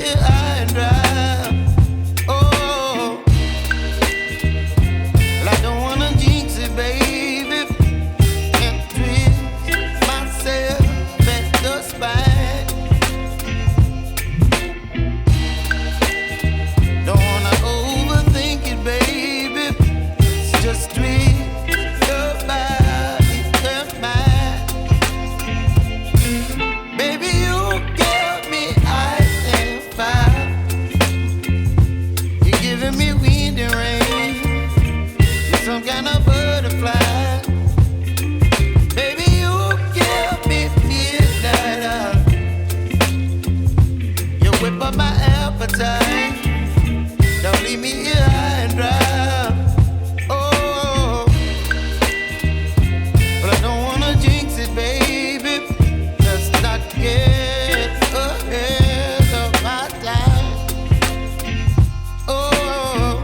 here high and dry. Oh, well, I don't wanna jinx it, baby, and twist myself at the spine. Don't wanna overthink it, baby. It's just twist your body and mine. Baby, you give me ice and fire. You're giving me wind and rain. You're some kind of butterfly. Baby, you give me midnight. You whip up my appetite. Don't leave me here high and dry. Oh, but I don't wanna jinx it, baby. Let's not get ahead of my time. Oh,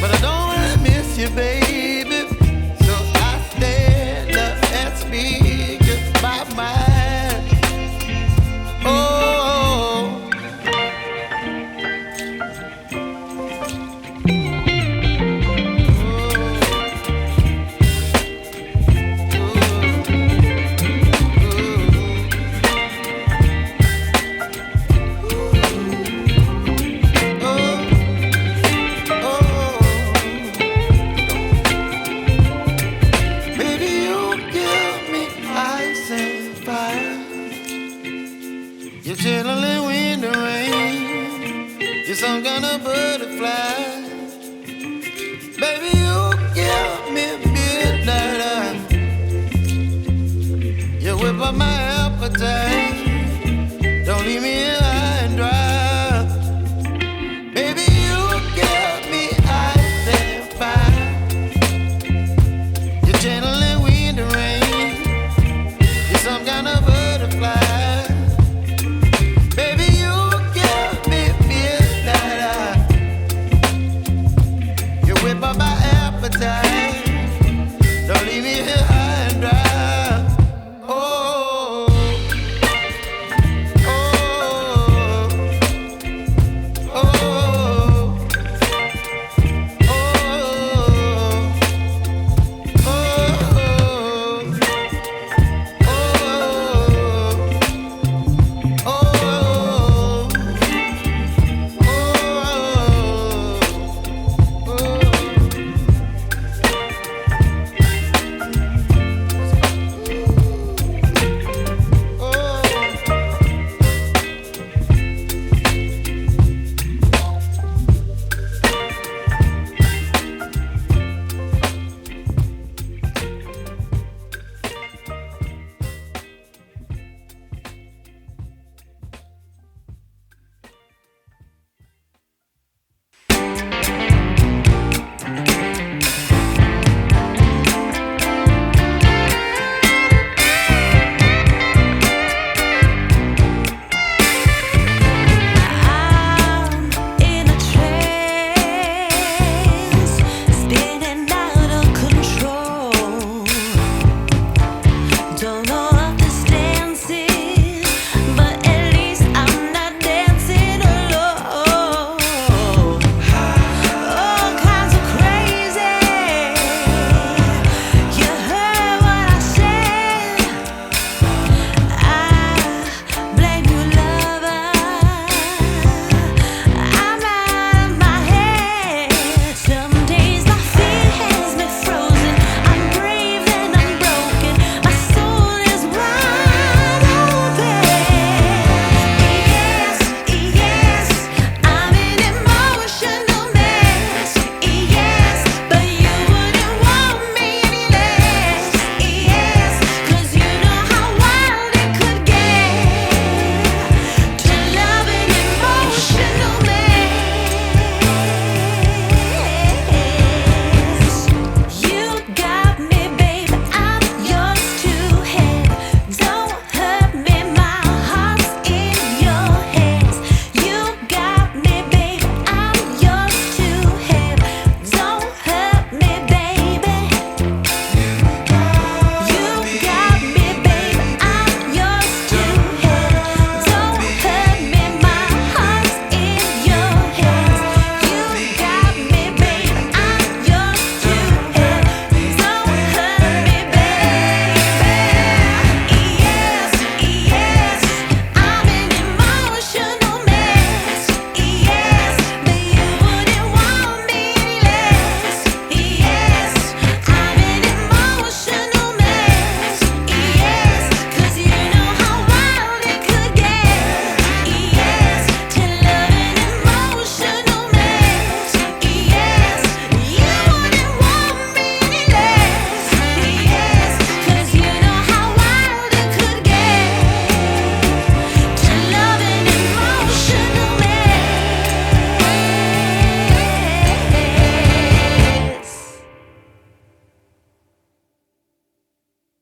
but I don't wanna miss you, baby. So I stand up and speak my mind. Oh. Baby, you give me ice and fire. You're chilling wind and rain. You're some kind of butterfly. Baby, you give me midnight. You whip up my appetite. Don't leave me here high and dry. Baby, you give me ice and fire. You're channeling wind and rain. You're some kind of butterfly. Baby, you give me midnight. You whip up my appetite. Don't leave me here high and dry. Oh, oh, oh, oh,